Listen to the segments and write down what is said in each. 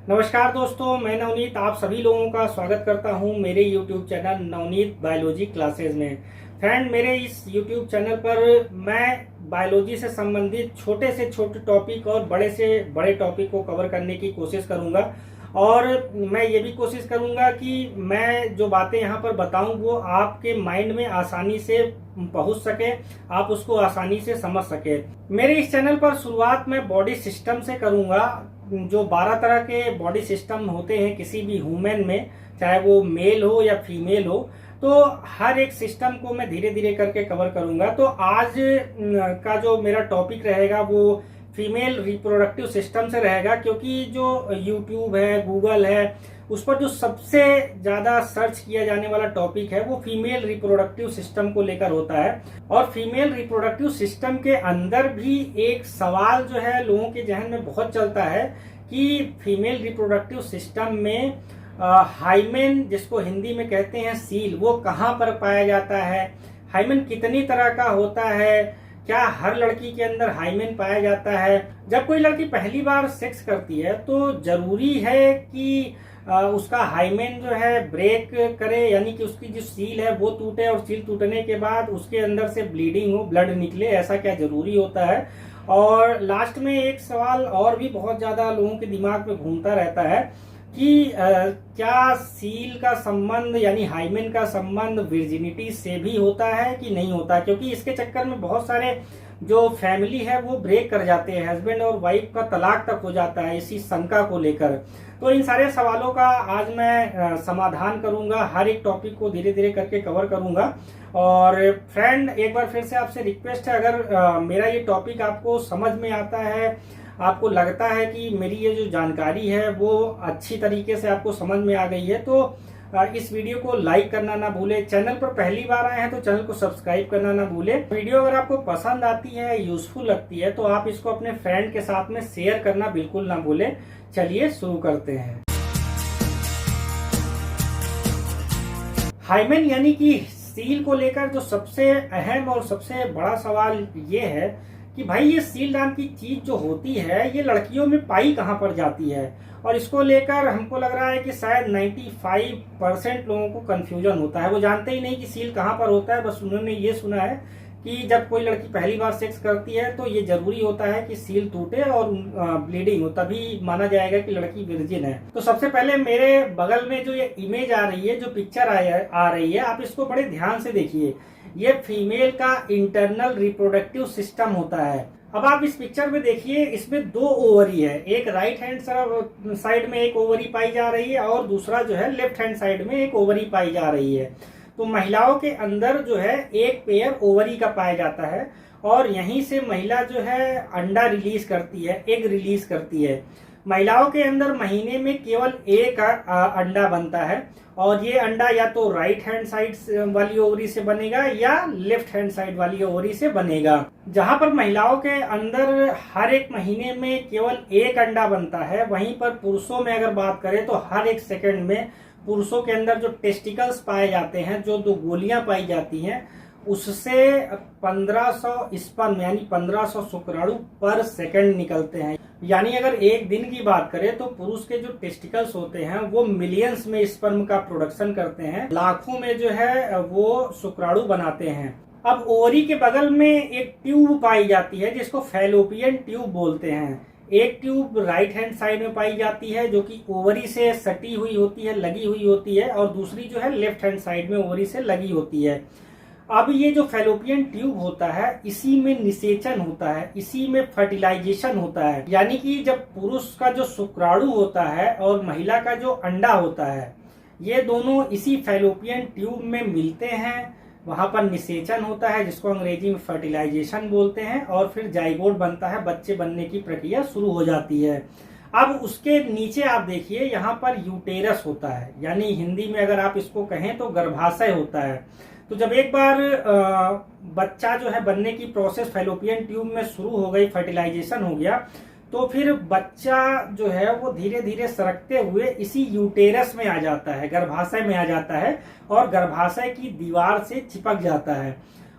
नमस्कार दोस्तों, मैं नवनीत आप सभी लोगों का स्वागत करता हूं मेरे YouTube channel Navneet biology classes में। फ्रेंड, मेरे इस YouTube चैनल पर मैं बायोलॉजी से संबंधित छोटे से छोटे टॉपिक और बड़े से बड़े टॉपिक को कवर करने की कोशिश करूंगा। और मैं ये भी कोशिश करूंगा कि मैं जो बातें यहाँ पर बताऊं वो आपके माइंड में आसानी से पहुंच सके, आप उसको आसानी से समझ सके। मेरे इस चैनल पर शुरुआत में बॉडी सिस्टम से करूंगा। जो 12 तरह के बॉडी सिस्टम होते हैं किसी भी ह्यूमन में, चाहे वो मेल हो या फीमेल हो, तो हर एक सिस्टम को मैं धीरे धीरे करके कवर करूंगा। तो आज का जो मेरा टॉपिक रहेगा वो फीमेल रिप्रोडक्टिव सिस्टम से रहेगा, क्योंकि जो यूट्यूब है, गूगल है, उस पर जो सबसे ज्यादा सर्च किया जाने वाला टॉपिक है वो फीमेल रिप्रोडक्टिव सिस्टम को लेकर होता है। और फीमेल रिप्रोडक्टिव सिस्टम के अंदर भी एक सवाल जो है लोगों के जहन में बहुत चलता है कि फीमेल रिप्रोडक्टिव सिस्टम में हाइमेन, जिसको हिंदी में कहते हैं सील, वो कहाँ पर पाया जाता है, हाइमेन कितनी तरह का होता है, क्या हर लड़की के अंदर हाइमेन पाया जाता है। जब कोई लड़की पहली बार सेक्स करती है तो जरूरी है कि उसका हाइमेन जो है ब्रेक करे, यानी कि उसकी जो सील है वो टूटे, और सील टूटने के बाद उसके अंदर से ब्लीडिंग हो, ब्लड निकले, ऐसा क्या जरूरी होता है। और लास्ट में एक सवाल और भी बहुत ज्यादा लोगों के दिमाग में घूमता रहता है कि क्या सील का संबंध यानी हाइमेन का संबंध विर्जिनिटी से भी होता है कि नहीं होता, क्योंकि इसके चक्कर में बहुत सारे जो फैमिली है वो ब्रेक कर जाते हैं, हस्बैंड और वाइफ का तलाक तक हो जाता है इसी शंका को लेकर। तो इन सारे सवालों का आज मैं समाधान करूंगा, हर एक टॉपिक को धीरे धीरे करके कवर करूंगा। और फ्रेंड, एक बार फिर से आपसे रिक्वेस्ट है, अगर मेरा ये टॉपिक आपको समझ में आता है, आपको लगता है कि मेरी ये जो जानकारी है वो अच्छी तरीके से आपको समझ में आ गई है, तो इस वीडियो को लाइक करना ना भूले। चैनल पर पहली बार आए हैं तो चैनल को सब्सक्राइब करना ना भूले। वीडियो अगर आपको पसंद आती है, यूजफुल लगती है, तो आप इसको अपने फ्रेंड के साथ में शेयर करना बिल्कुल ना भूले। चलिए शुरू करते हैं। हाइमेन यानी कि सील को लेकर जो सबसे अहम और सबसे बड़ा सवाल ये है कि भाई ये सील नाम की चीज जो होती है ये लड़कियों में पाई कहाँ पर जाती है। और इसको लेकर हमको लग रहा है कि शायद 95% लोगों को कंफ्यूजन होता है, वो जानते ही नहीं कि सील कहाँ पर होता है। बस उन्होंने ये सुना है कि जब कोई लड़की पहली बार सेक्स करती है तो ये जरूरी होता है कि सील टूटे और ब्लीडिंग हो, तभी माना जाएगा कि लड़की वर्जिन है। तो सबसे पहले मेरे बगल में जो ये इमेज आ रही है, जो पिक्चर आ रही है, आप इसको बड़े ध्यान से देखिए। ये फीमेल का इंटरनल रिप्रोडक्टिव सिस्टम होता है। अब आप इस पिक्चर में देखिए, इसमें 2 ओवरी है, एक राइट हैंड साइड में एक ओवरी पाई जा रही है और दूसरा जो है लेफ्ट हैंड साइड में एक ओवरी पाई जा रही है। तो महिलाओं के अंदर जो है एक पेयर ओवरी का पाया जाता है और यहीं से महिला जो है अंडा रिलीज करती है, एग रिलीज करती है। महिलाओं के अंदर महीने में केवल एक अंडा बनता है और ये अंडा या तो राइट हैंड साइड वाली ओवरी से बनेगा या लेफ्ट हैंड साइड वाली ओवरी से बनेगा। जहां पर महिलाओं के अंदर हर एक महीने में केवल एक अंडा बनता है, वहीं पर पुरुषों में अगर बात करें तो हर एक सेकंड में पुरुषों के अंदर जो टेस्टिकल्स पाए जाते हैं, जो 2 गोलियां पाई जाती हैं, उससे 1500 स्पर्म यानी 1500 शुक्राणु पर सेकंड निकलते हैं। यानी अगर एक दिन की बात करें तो पुरुष के जो टेस्टिकल्स होते हैं वो मिलियंस में स्पर्म का प्रोडक्शन करते हैं, लाखों में जो है वो शुक्राणु बनाते हैं। अब ओवरी के बगल में एक ट्यूब पाई जाती है जिसको फैलोपियन ट्यूब बोलते हैं। एक ट्यूब राइट हैंड साइड में पाई जाती है जो कि ओवरी से सटी हुई होती है, लगी हुई होती है, और दूसरी जो है लेफ्ट हैंड साइड में ओवरी से लगी होती है। अब ये जो फैलोपियन ट्यूब होता है इसी में निषेचन होता है, इसी में फर्टिलाइजेशन होता है। यानी कि जब पुरुष का जो शुक्राणु होता है और महिला का जो अंडा होता है, ये दोनों इसी फैलोपियन ट्यूब में मिलते हैं, वहां पर निषेचन होता है जिसको अंग्रेजी में फर्टिलाइजेशन बोलते हैं, और फिर जाइगोट बनता है, बच्चे बनने की प्रक्रिया शुरू हो जाती है। अब उसके नीचे आप देखिए, यहाँ पर यूटेरस होता है, यानी हिंदी में अगर आप इसको कहें तो गर्भाशय होता है। तो जब एक बार बच्चा जो है बनने की प्रोसेस फैलोपियन ट्यूब में शुरू हो गई, फर्टिलाइजेशन हो गया, तो फिर बच्चा जो है वो धीरे धीरे सरकते हुए इसी यूटेरस में आ जाता है, गर्भाशय में आ जाता है और गर्भाशय की दीवार से चिपक जाता है।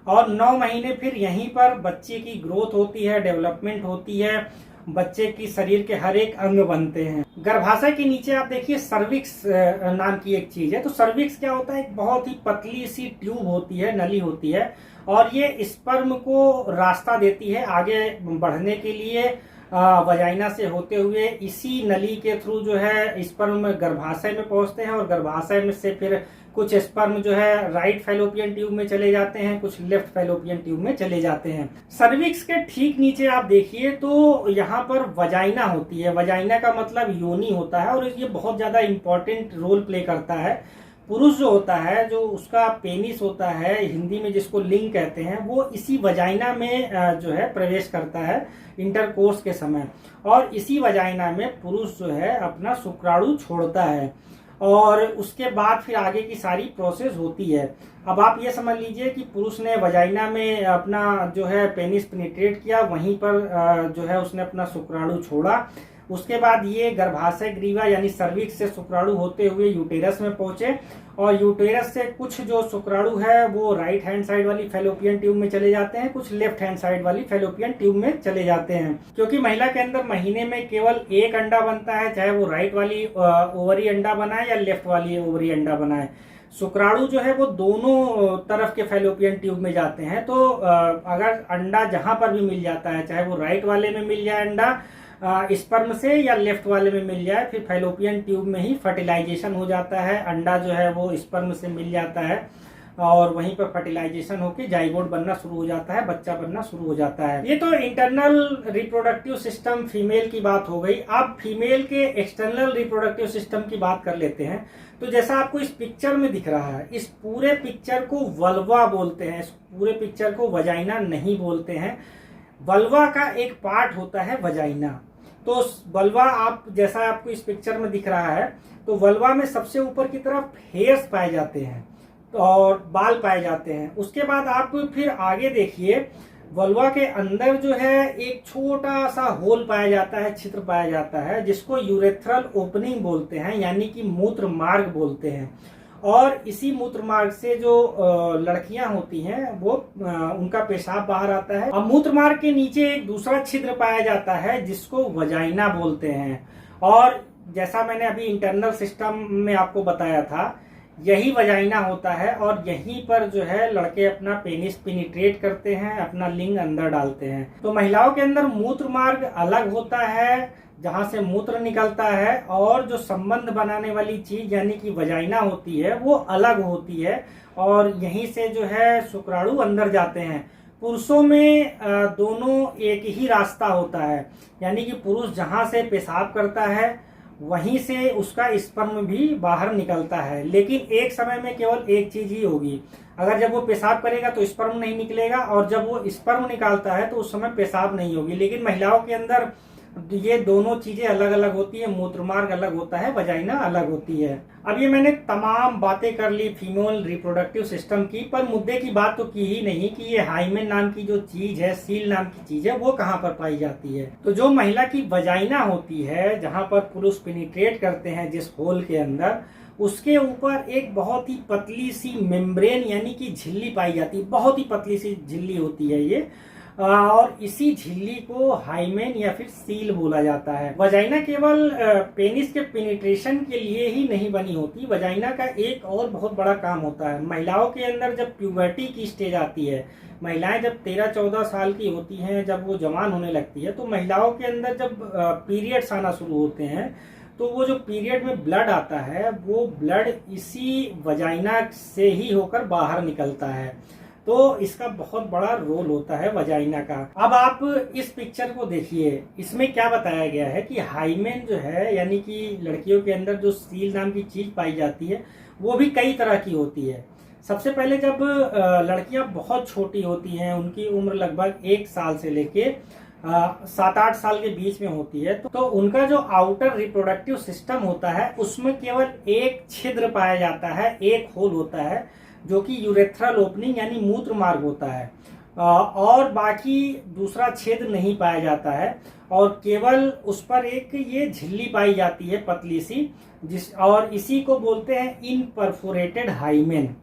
और 9 महीने फिर यहीं पर बच्चे की ग्रोथ होती है, डेवलपमेंट होती है बच्चे की शरीर के हर एक अंग बनते हैं। गर्भाशय के नीचे आप देखिए सर्विक्स नाम की एक चीज है। तो सर्विक्स क्या होता है, एक बहुत ही पतली सी ट्यूब होती है, नली होती है, और ये स्पर्म को रास्ता देती है आगे बढ़ने के लिए। वजाइना से होते हुए इसी नली के थ्रू जो है स्पर्म गर्भाशय में पहुंचते हैं, और गर्भाशय में से फिर कुछ स्पर्म जो है राइट फैलोपियन ट्यूब में चले जाते हैं, कुछ लेफ्ट फैलोपियन ट्यूब में चले जाते हैं। सर्विक्स के ठीक नीचे आप देखिए तो यहाँ पर वजाइना होती है। वजाइना का मतलब योनि होता है, और ये बहुत ज्यादा इंपॉर्टेंट रोल प्ले करता है। पुरुष जो होता है, जो उसका पेनिस होता है, हिंदी में जिसको लिंग कहते हैं, वो इसी वजाइना में जो है प्रवेश करता है इंटरकोर्स के समय, और इसी वजाइना में पुरुष जो है अपना शुक्राणु छोड़ता है, और उसके बाद फिर आगे की सारी प्रोसेस होती है। अब आप ये समझ लीजिए कि पुरुष ने वजाइना में अपना जो है पेनिस पेनिट्रेट किया, वहीं पर जो है उसने अपना शुक्राणु छोड़ा। उसके बाद ये गर्भाशय ग्रीवा यानी सर्विक्स से शुक्राणु होते हुए यूटेरस में पहुंचे, और यूटेरस से कुछ जो शुक्राणु है वो राइट हैंड साइड वाली फैलोपियन ट्यूब में चले जाते हैं, कुछ लेफ्ट हैंड साइड वाली फैलोपियन ट्यूब में चले जाते हैं। क्योंकि महिला के अंदर महीने में केवल एक अंडा बनता है, चाहे वो राइट वाली ओवरी अंडा बनाए या लेफ्ट वाली ओवरी अंडा बनाए। शुक्राणु जो है वो दोनों तरफ के फैलोपियन ट्यूब में जाते हैं। तो अगर अंडा जहां पर भी मिल जाता है, चाहे वो राइट वाले में मिल जाए अंडा स्पर्म से, या लेफ्ट वाले में मिल जाए, फिर फैलोपियन ट्यूब में ही फर्टिलाइजेशन हो जाता है। अंडा जो है वो स्पर्म से मिल जाता है, और वहीं पर फर्टिलाइजेशन होकर जाइगोट बनना शुरू हो जाता है, बच्चा बनना शुरू हो जाता है। ये तो इंटरनल रिप्रोडक्टिव सिस्टम फीमेल की बात हो गई। अब फीमेल के एक्सटर्नल रिप्रोडक्टिव सिस्टम की बात कर लेते हैं। तो जैसा आपको इस पिक्चर में दिख रहा है, इस पूरे पिक्चर को वल्वा बोलते हैं, इस पूरे पिक्चर को वजाइना नहीं बोलते हैं। वल्वा का एक पार्ट होता है वजाइना। तो वल्वा आप जैसा आपको इस पिक्चर में दिख रहा है, तो वल्वा में सबसे ऊपर की तरफ हेयर्स पाए जाते हैं और बाल पाए जाते हैं। उसके बाद आप फिर आगे देखिए, वल्वा के अंदर जो है एक छोटा सा होल पाया जाता है, छिद्र पाया जाता है, जिसको यूरेथ्रल ओपनिंग बोलते हैं, यानी कि मूत्र मार्ग बोलते हैं। और इसी मूत्र मार्ग से जो लड़कियां होती हैं वो उनका पेशाब बाहर आता है। अब मूत्र मार्ग के नीचे एक दूसरा छिद्र पाया जाता है जिसको वजाइना बोलते हैं। और जैसा मैंने अभी इंटरनल सिस्टम में आपको बताया था, यही वजाइना होता है, और यहीं पर जो है लड़के अपना पेनिस पेनिट्रेट करते हैं, अपना लिंग अंदर डालते हैं। तो महिलाओं के अंदर मूत्र मार्ग अलग होता है, जहां से मूत्र निकलता है, और जो संबंध बनाने वाली चीज यानी कि वजाइना होती है वो अलग होती है, और यहीं से जो है शुक्राणु अंदर जाते हैं। पुरुषों में दोनों एक ही रास्ता होता है, यानी कि पुरुष जहां से पेशाब करता है वहीं से उसका स्पर्म भी बाहर निकलता है, लेकिन एक समय में केवल एक चीज ही होगी। अगर जब वो पेशाब करेगा तो स्पर्म नहीं निकलेगा, और जब वो स्पर्म निकालता है तो उस समय पेशाब नहीं होगी। लेकिन महिलाओं के अंदर ये दोनों चीजें अलग अलग होती है, मूत्रमार्ग अलग होता है, वजाइना अलग होती है। अब ये मैंने तमाम बातें कर ली फीमेल रिप्रोडक्टिव सिस्टम की, पर मुद्दे की बात तो की ही नहीं कि ये हाइमेन नाम की जो चीज है, सील नाम की चीज है, वो कहाँ पर पाई जाती है। तो जो महिला की वजाइना होती है, जहाँ पर पुरुष पेनिट्रेट करते हैं जिस होल के अंदर, उसके ऊपर एक बहुत ही पतली सी मेम्ब्रेन यानी कि झिल्ली पाई जाती है। बहुत ही पतली सी झिल्ली होती है ये, और इसी झिल्ली को हाइमेन या फिर सील बोला जाता है। वजाइना केवल पेनिस के पेनिट्रेशन के लिए ही नहीं बनी होती। वजाइना का एक और बहुत बड़ा काम होता है। महिलाओं के अंदर जब प्यूबर्टी की स्टेज आती है, महिलाएं जब 13-14 साल की होती हैं, जब वो जवान होने लगती है, तो महिलाओं के अंदर जब पीरियड्स आना शुरू होते हैं, तो वो जो पीरियड में ब्लड आता है, वो ब्लड इसी वजाइना से ही होकर बाहर निकलता है। तो इसका बहुत बड़ा रोल होता है वजाइना का। अब आप इस पिक्चर को देखिए, इसमें क्या बताया गया है कि हाइमेन जो है, यानी कि लड़कियों के अंदर जो सील नाम की चीज पाई जाती है, वो भी कई तरह की होती है। सबसे पहले जब लड़कियां बहुत छोटी होती हैं, उनकी उम्र लगभग 1 साल से लेके 7-8 साल के बीच में होती है, तो उनका जो आउटर रिप्रोडक्टिव सिस्टम होता है, उसमें केवल एक छिद्र पाया जाता है, एक होल होता है, जो कि यूरेथ्रल ओपनिंग यानी मूत्र मार्ग होता है, और बाकी दूसरा छेद नहीं पाया जाता है, और केवल उस पर एक ये झिल्ली पाई जाती है पतली सी, और इसी को बोलते हैं इनपरफोरेटेड हाइमेन।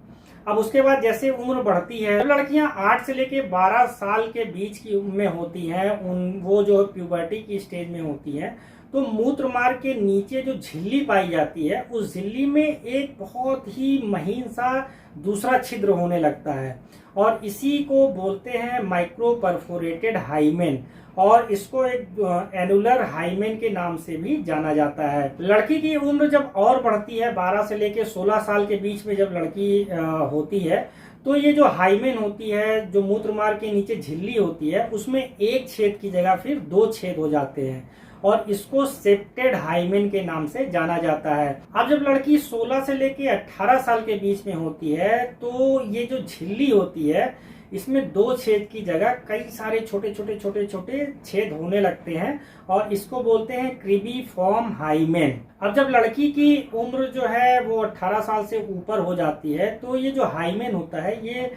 अब उसके बाद जैसे उम्र बढ़ती है, लड़कियां 8 से लेके 12 साल के बीच की उम्र में होती हैं, वो जो प्यूबर्टी की स्टेज में होती है, तो मूत्र मार्ग के नीचे जो झिल्ली पाई जाती है, उस झिल्ली में एक बहुत ही महीन सा दूसरा छिद्र होने लगता है और इसी को बोलते हैं माइक्रो परफोरेटेड हाइमेन, और इसको एक एनुलर हाइमेन के नाम से भी जाना जाता है। लड़की की उम्र जब और बढ़ती है, 12 से लेकर 16 साल के बीच में जब लड़की होती है, तो ये जो हाइमेन होती है, जो मूत्र मार्ग के नीचे झिल्ली होती है, उसमें एक छेद की जगह फिर 2 छेद हो जाते हैं और इसको सेप्टेड हाइमेन के नाम से जाना जाता है। अब जब लड़की 16 से लेके 18 साल के बीच में होती है, तो ये जो झिल्ली होती है, इसमें 2 छेद की जगह कई सारे छोटे छोटे छोटे छोटे छेद होने लगते हैं और इसको बोलते हैं क्रीबीफॉर्म हाइमेन। अब जब लड़की की उम्र जो है वो 18 साल से ऊपर हो जाती है, तो ये जो हाइमेन होता है, ये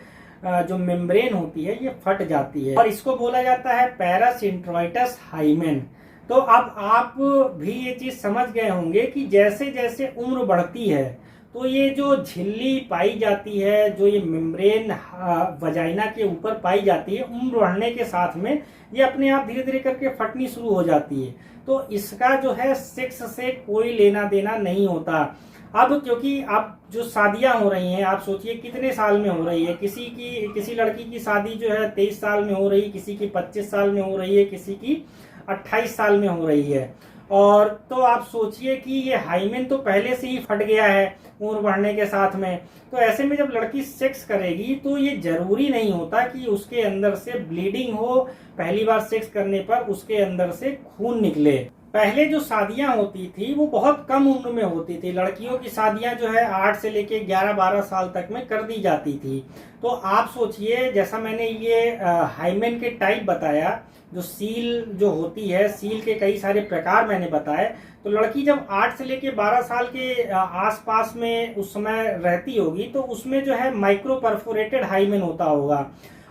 जो मेम्ब्रेन होती है, ये फट जाती है और इसको बोला जाता है पैरासिंट्रोइटस हाइमेन। तो अब आप भी ये चीज समझ गए होंगे कि जैसे जैसे उम्र बढ़ती है, तो ये जो झिल्ली पाई जाती है, जो ये मेम्ब्रेन वजाइना के ऊपर पाई जाती है, उम्र बढ़ने के साथ में ये अपने आप धीरे धीरे करके फटनी शुरू हो जाती है। तो इसका जो है सेक्स से कोई लेना देना नहीं होता। अब क्योंकि अब जो शादियां हो रही हैं, आप सोचिए कितने साल में हो रही है, किसी लड़की की शादी जो है 23 साल में हो रही है, किसी की 25 साल में हो रही है, किसी की 28 साल में हो रही है। और तो आप सोचिए कि ये हाइमेन तो पहले से ही फट गया है उम्र बढ़ने के साथ में, तो ऐसे में जब लड़की सेक्स करेगी तो ये जरूरी नहीं होता कि उसके अंदर से ब्लीडिंग हो, पहली बार सेक्स करने पर उसके अंदर से खून निकले। पहले जो शादियां होती थी वो बहुत कम उम्र में होती थी। लड़कियों की शादियां जो है 8 से लेके 11-12 साल तक में कर दी जाती थी। तो आप सोचिए, जैसा मैंने ये हाइमेन के टाइप बताया, जो सील जो होती है, सील के कई सारे प्रकार मैंने बताए, तो लड़की जब 8 से लेके 12 साल के आसपास में उस समय रहती होगी, तो उसमें जो है माइक्रो परफोरेटेड हाइमेन होता होगा।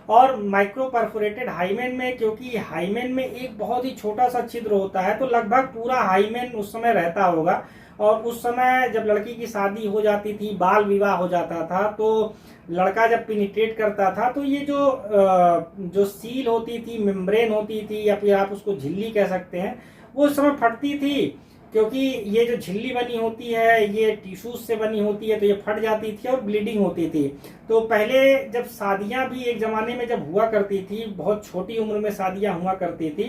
और माइक्रो परफोरेटेड हाइमेन में, क्योंकि हाइमेन में एक बहुत ही छोटा सा छिद्र होता है, तो लगभग पूरा हाइमेन उस समय रहता होगा। और उस समय जब लड़की की शादी हो जाती थी, बाल विवाह हो जाता था, तो लड़का जब पिनिट्रेट करता था, तो ये जो सील होती थी, मेम्ब्रेन होती थी, या फिर आप उसको झिल्ली कह सकते हैं, वो उस समय फटती थी। क्योंकि ये जो झिल्ली बनी होती है, ये टिश्यूज से बनी होती है, तो ये फट जाती थी और ब्लीडिंग होती थी। तो पहले जब शादियां भी एक जमाने में जब हुआ करती थी, बहुत छोटी उम्र में शादियां हुआ करती थी,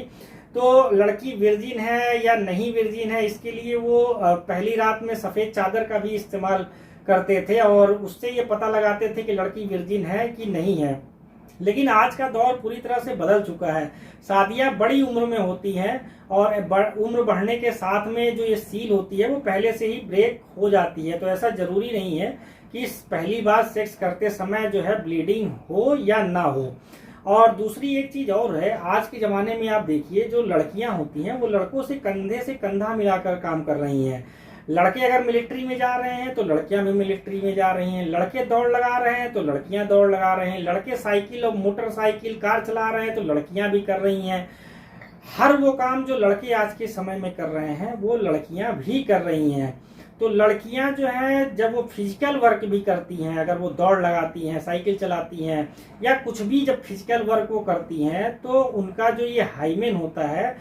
तो लड़की विर्जिन है या नहीं विर्जिन है, इसके लिए वो पहली रात में सफेद चादर का भी इस्तेमाल करते थे और उससे ये पता लगाते थे कि लड़की विर्जिन है कि नहीं है। लेकिन आज का दौर पूरी तरह से बदल चुका है। शादियां बड़ी उम्र में होती हैं और उम्र बढ़ने के साथ में जो ये सील होती है वो पहले से ही ब्रेक हो जाती है। तो ऐसा जरूरी नहीं है कि पहली बार सेक्स करते समय जो है ब्लीडिंग हो या ना हो। और दूसरी एक चीज और है, आज के जमाने में आप देखिए, जो लड़कियां होती हैं वो लड़कों से कंधा मिलाकर काम कर रही हैं। लड़के अगर मिलिट्री में जा रहे हैं तो लड़कियां भी मिलिट्री में जा रही हैं, लड़के दौड़ लगा रहे हैं तो लड़कियां दौड़ लगा रहे हैं, लड़के साइकिल और मोटरसाइकिल कार चला रहे हैं तो लड़कियां भी कर रही हैं। हर वो काम जो लड़के आज के समय में कर रहे हैं वो लड़कियां भी कर रही हैं। तो लड़कियां जो है, जब वो फिजिकल वर्क भी करती हैं, अगर वो दौड़ लगाती हैं, साइकिल चलाती हैं या कुछ भी जब फिजिकल वर्क वो करती हैं, तो उनका जो ये हाइमेन होता है,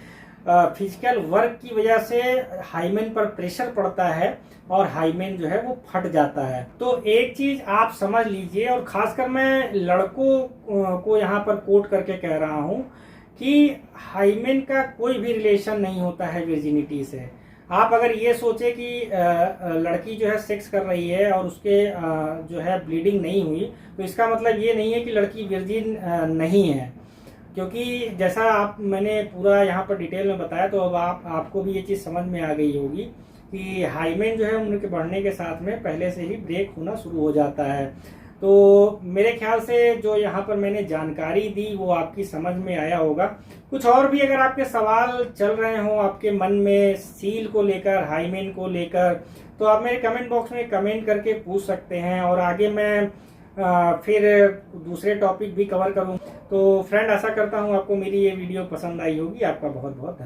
फिजिकल वर्क की वजह से हाइमेन पर प्रेशर पड़ता है और हाइमेन जो है वो फट जाता है। तो एक चीज आप समझ लीजिए, और खासकर मैं लड़कों को यहाँ पर कोट करके कह रहा हूँ कि हाइमेन का कोई भी रिलेशन नहीं होता है वर्जिनिटी से। आप अगर ये सोचे कि लड़की जो है सेक्स कर रही है और उसके जो है ब्लीडिंग नहीं हुई, तो इसका मतलब ये नहीं है कि लड़की वर्जिन नहीं है। क्योंकि जैसा मैंने पूरा यहाँ पर डिटेल में बताया, तो अब आपको भी ये चीज़ समझ में आ गई होगी कि हाइमेन जो है उम्र के बढ़ने के साथ में पहले से ही ब्रेक होना शुरू हो जाता है। तो मेरे ख्याल से जो यहाँ पर मैंने जानकारी दी वो आपकी समझ में आया होगा। कुछ और भी अगर आपके सवाल चल रहे हो आपके मन में सील को लेकर, हाइमेन को लेकर, तो आप मेरे कमेंट बॉक्स में कमेंट करके पूछ सकते हैं और आगे मैं फिर दूसरे टॉपिक भी कवर करूँ। तो फ्रेंड, आशा करता हूँ आपको मेरी ये वीडियो पसंद आई होगी। आपका बहुत बहुत धन्यवाद।